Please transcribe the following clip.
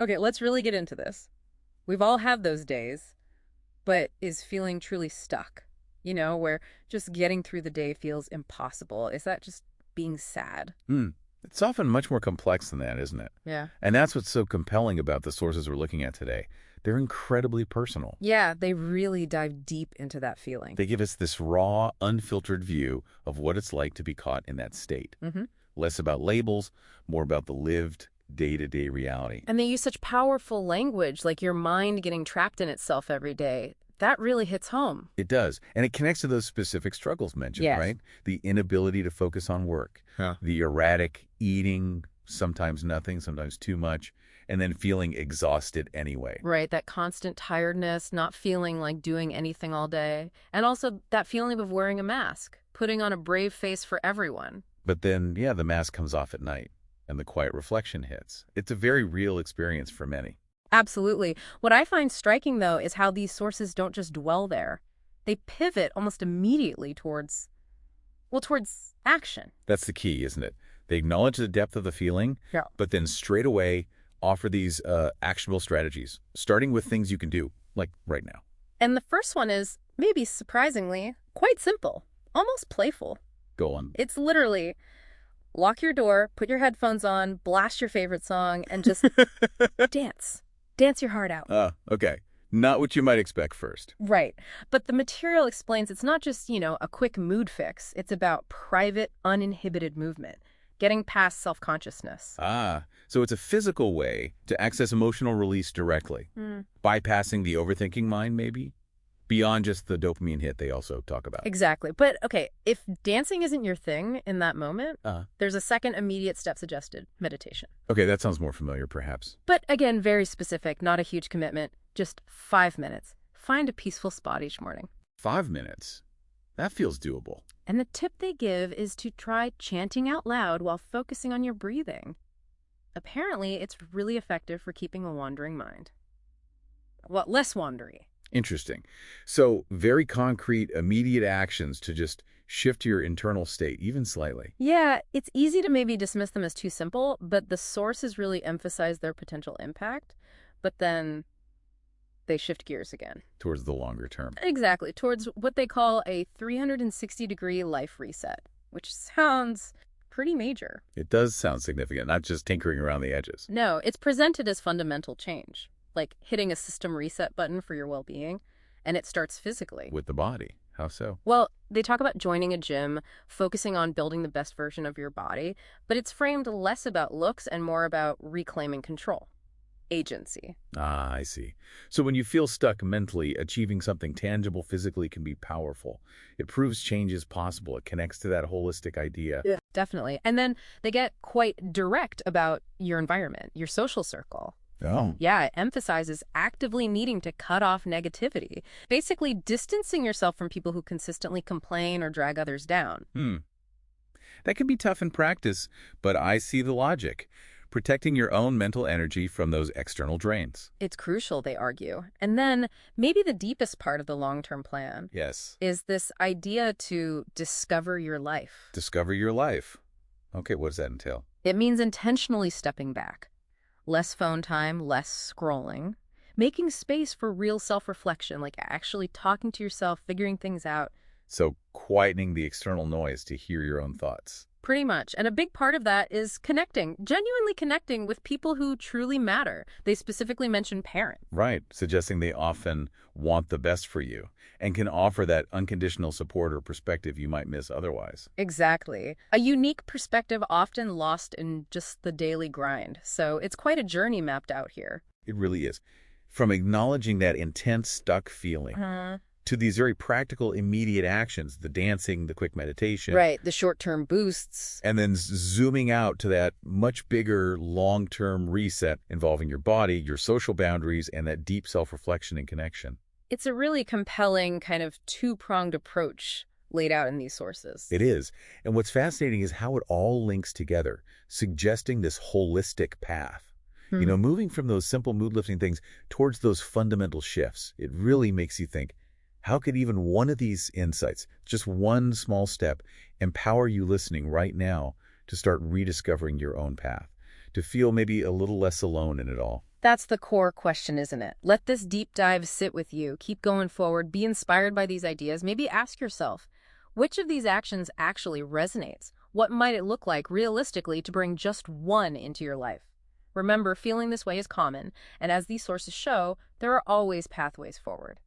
Okay, let's really get into this. We've all had those days, but is feeling truly stuck, where just getting through the day feels impossible. Is that just being sad? Hmm. It's often much more complex than that, isn't it? Yeah. And that's what's so compelling about the sources we're looking at today. They're incredibly personal. Yeah, they really dive deep into that feeling. They give us this raw, unfiltered view of what it's like to be caught in that state. Hmm. Less about labels, more about the lived, day-to-day reality. And they use such powerful language, like your mind getting trapped in itself every day. That really hits home. It does. And it connects to those specific struggles mentioned, Yes. right? The inability to focus on work, Yeah. the erratic eating, sometimes nothing, sometimes too much, and then feeling exhausted anyway. Right, that constant tiredness, not feeling like doing anything all day. And also that feeling of wearing a mask, putting on a brave face for everyone. But then, yeah, the mask comes off at night and the quiet reflection hits. It's a very real experience for many. Absolutely. What I find striking, though, is how these sources don't just dwell there. They pivot almost immediately towards action. That's the key, isn't it? They acknowledge the depth of the feeling, Yeah. but then straight away offer these actionable strategies, starting with things you can do, like right now. And the first one is, maybe surprisingly, quite simple, almost playful. Go on. It's literally lock your door, put your headphones on, blast your favorite song, and just dance. Dance your heart out. Okay. Not what you might expect first. Right. But the material explains it's not just, a quick mood fix. It's about private, uninhibited movement, getting past self-consciousness. So it's a physical way to access emotional release directly, bypassing the overthinking mind, maybe? Beyond just the dopamine hit they also talk about. Exactly. But, okay, if dancing isn't your thing in that moment, there's a second immediate step suggested, meditation. Okay, that sounds more familiar, perhaps. But, again, very specific, not a huge commitment, just 5 minutes. Find a peaceful spot each morning. 5 minutes? That feels doable. And the tip they give is to try chanting out loud while focusing on your breathing. Apparently, it's really effective for keeping a wandering mind. Well, less wandery. Interesting. So very concrete, immediate actions to just shift your internal state, even slightly. Yeah, it's easy to maybe dismiss them as too simple, but the sources really emphasize their potential impact. But then they shift gears again. Towards the longer term. Exactly, towards what they call a 360-degree life reset, which sounds pretty major. It does sound significant, not just tinkering around the edges. No, it's presented as fundamental change, like hitting a system reset button for your well-being, and it starts physically. With the body. How so? Well, they talk about joining a gym, focusing on building the best version of your body, but it's framed less about looks and more about reclaiming control. Agency. I see. So when you feel stuck mentally, achieving something tangible physically can be powerful. It proves change is possible. It connects to that holistic idea. Yeah, definitely. And then they get quite direct about your environment, your social circle. Oh. Yeah, it emphasizes actively needing to cut off negativity, basically distancing yourself from people who consistently complain or drag others down. That can be tough in practice, but I see the logic. Protecting your own mental energy from those external drains. It's crucial, they argue. And then maybe the deepest part of the long-term plan Yes. is this idea to discover your life. Discover your life. Okay, what does that entail? It means intentionally stepping back. Less phone time, less scrolling. Making space for real self-reflection, like actually talking to yourself, figuring things out. So quietening the external noise to hear your own thoughts. Pretty much. And a big part of that is connecting, genuinely connecting with people who truly matter. They specifically mention parents. Right, suggesting they often want the best for you and can offer that unconditional support or perspective you might miss otherwise. Exactly. A unique perspective often lost in just the daily grind. So it's quite a journey mapped out here. It really is. From acknowledging that intense, stuck feeling to these very practical, immediate actions, the dancing, the quick meditation. Right, the short-term boosts. And then zooming out to that much bigger, long-term reset involving your body, your social boundaries, and that deep self-reflection and connection. It's a really compelling kind of two-pronged approach laid out in these sources. It is. And what's fascinating is how it all links together, suggesting this holistic path. Moving from those simple mood-lifting things towards those fundamental shifts. It really makes you think, how could even one of these insights, just one small step, empower you listening right now to start rediscovering your own path, to feel maybe a little less alone in it all? That's the core question, isn't it? Let this deep dive sit with you. Keep going forward. Be inspired by these ideas. Maybe ask yourself, which of these actions actually resonates? What might it look like realistically to bring just one into your life? Remember, feeling this way is common, and as these sources show, there are always pathways forward.